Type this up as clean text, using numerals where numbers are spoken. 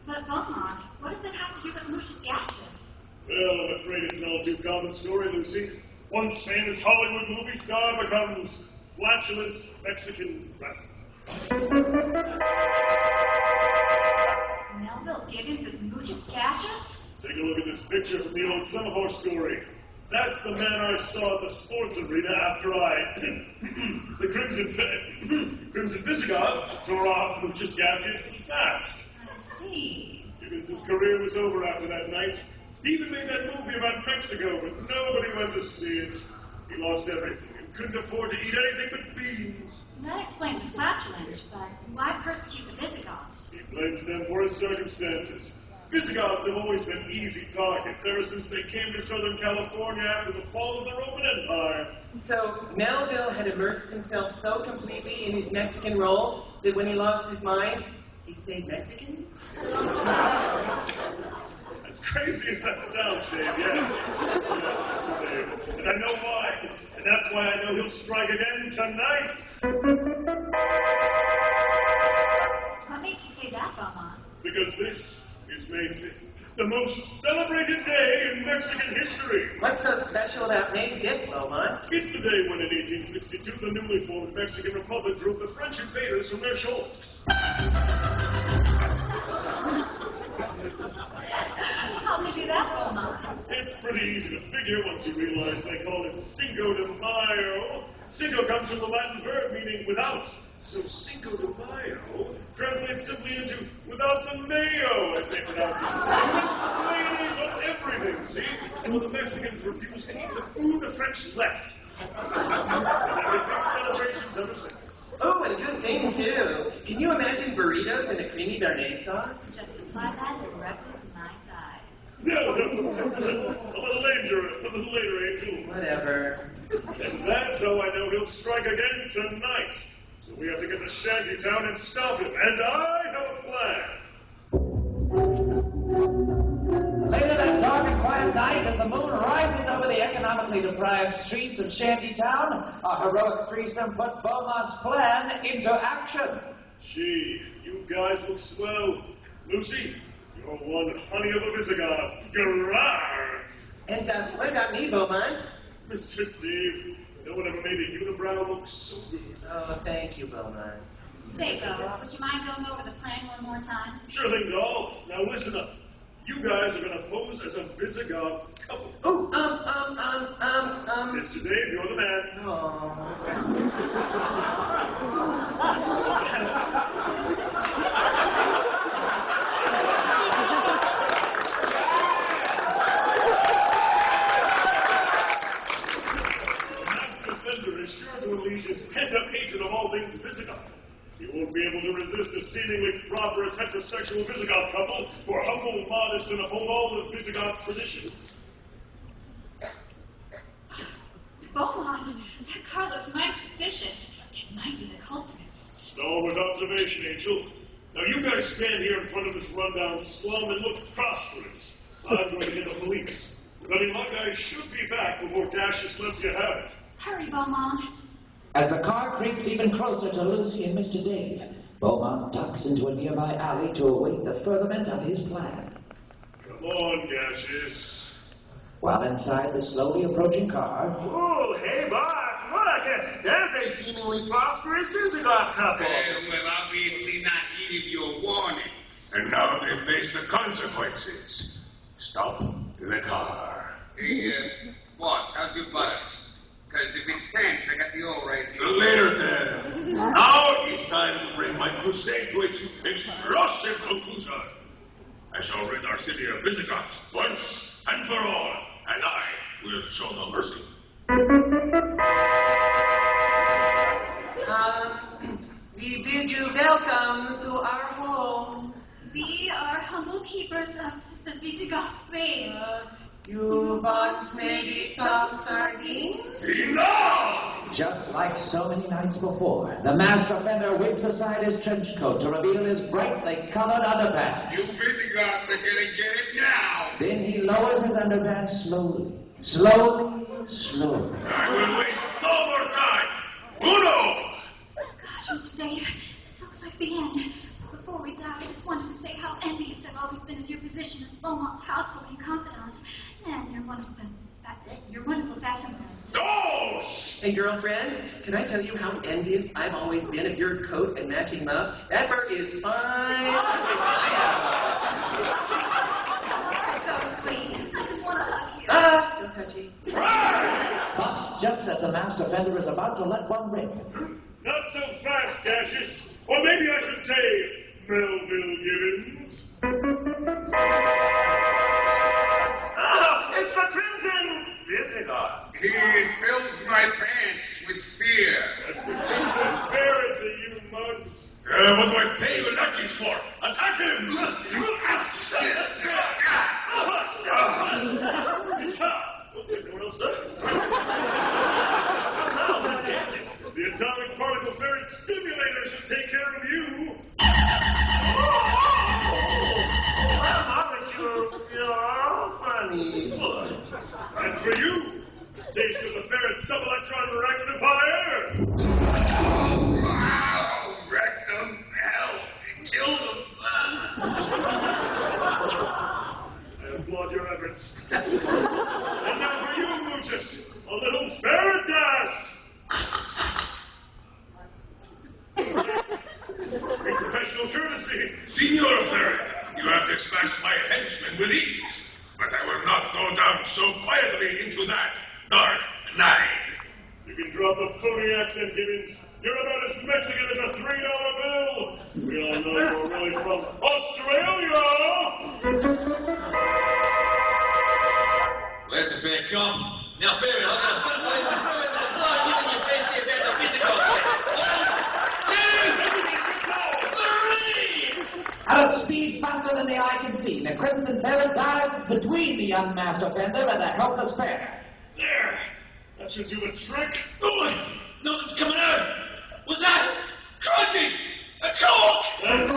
But Beaumont, what does it have to do with Mooch's gaseous? Well, I'm afraid it's an all too common story, Lucy. Once famous Hollywood movie star becomes flatulent Mexican wrestler. Melville Gibbons is Mooch's gaseous? Take a look at this picture from the old Semaphore story. That's the man I saw at the sports arena after the Crimson Visigoth tore off Mooch's gaseous mask. I see. Gibbons' career was over after that night. He even made that movie about Mexico, but nobody went to see it. He lost everything and couldn't afford to eat anything but beans. That explains his flatulence, but why persecute the Visigoths? He blames them for his circumstances. Visigoths have always been easy targets ever since they came to Southern California after the fall of the Roman Empire. So Melville had immersed himself so completely in his Mexican role that when he lost his mind, he stayed Mexican? As crazy as that sounds, Dave, yes. Yes, Mr. Dave. And I know why. And that's why I know he'll strike again tonight. What makes you say that, Beaumont? Because this is May 5th, the most celebrated day in Mexican history. What's so special about May 5th, Beaumont? It's the day when, in 1862, the newly formed Mexican Republic drove the French invaders from their shores. How did you do that, Beaumont? It's pretty easy to figure once you realize they call it Cinco de Mayo. Cinco comes from the Latin verb meaning without. So Cinco de Mayo translates simply into without the mayo, as they pronounce it. Mayonnaise on everything, see? So the Mexicans refused to eat the food the French left. And they've been big celebrations ever since. Oh, and a good thing, too. Can you imagine burritos and a creamy béarnaise sauce? Just apply that directly to my thighs. No, a little later, Angel. Whatever. And that's how I know he'll strike again tonight. So we have to get to Shantytown and stop him. And I have a plan. Later that dark and quiet night, as the moon rises over the economically deprived streets of Shantytown, our heroic threesome put Beaumont's plan into action. Gee, you guys look swell. Lucy, you're one honey of a Visigoth. Garrar! And what about me, Beaumont? Mr. Dave, no one ever made a unibrow look so good. Oh, thank you, Beaumont. Say, Beau, would you mind going over the plan one more time? Sure thing, doll. Now listen up. You guys are going to pose as a Visigoth couple. Oh, Mr. Dave, you're the man. Oh. Masked Offender is sure to unleash his pent-up hatred of all things Visigoth. He won't be able to resist a seemingly prosperous heterosexual Visigoth couple who are humble, modest, and uphold all the Visigoth traditions. Beaumont, that car looks mighty suspicious. It might be the culprits. Stalwart observation, Angel. Now you guys stand here in front of this rundown slum and look prosperous. I'm going to get the police. With any luck, I should be back before Cassius lets you have it. Hurry, Beaumont. As the car creeps even closer to Lucy and Mr. Dave, Beaumont ducks into a nearby alley to await the furtherment of his plan. Come on, Cassius. While inside the slowly approaching car... Oh, hey, boss, look! That's a seemingly prosperous Visigoth couple. Well, obviously not heeded your warning. And now they face the consequences. Stop the car. Hey, boss, how's your buttocks? Because if it's tanks, I got the oil right here. Later, then. Now it's time to bring my crusade to its explosive conclusion. I shall rid our city of Visigoths once and for all, and I will show no mercy. We bid you welcome to our home. We are humble keepers of the Visigoth faith. You want maybe some sardines? Enough! Just like so many nights before, the masked offender whips aside his trench coat to reveal his brightly colored underpants. You Visigoths are gonna get it now. Then he lowers his underpants slowly. Slowly. I will waste no more time. Uno! Gosh, Mr. Dave, this looks like the end. Before we die, I just wanted to say how envious of all Beaumont's houseboy and confidant, and your wonderful fashion sense. Oh! Hey, girlfriend, can I tell you how envious I've always been of your coat and matching muff? That fur is fine. So sweet. I just want to hug you. Ah, so touchy. But just as the masked offender is about to let one rip, Not so fast, Cassius. Or maybe I should say, Melville Gibbons. Ah, it's the Crimson Visitor. He fills my pants with fear. That's the Crimson Ferret to you, mugs. What do I pay you lackeys for? Attack him! Anyone else done? The atomic particle ferret stimulator should take care of you. And for you, taste of the ferret's subelectron rectifier. Wow, rectum, hell, kill them. I applaud your efforts. And now for you, Moochus, a little ferret gas. Speak professional courtesy. Signor Ferret, you have dispatched my henchmen with ease, but I will not go down so quietly into that dark night. You can drop the phony accent, Gibbons. You're about as Mexican as a $3 bill. We all know you're really from Australia. Well, that's a fair comp. Now, Ferret, I'm going to put away my phone and apply you and your fancy about the physical. 1, 2, 3! at a speed faster than the eye can see, the Crimson Ferret dives between the unmasked offender and the helpless pair. There. That should do the trick. Oh, nothing's coming out. What's that? Crikey! A cork! That's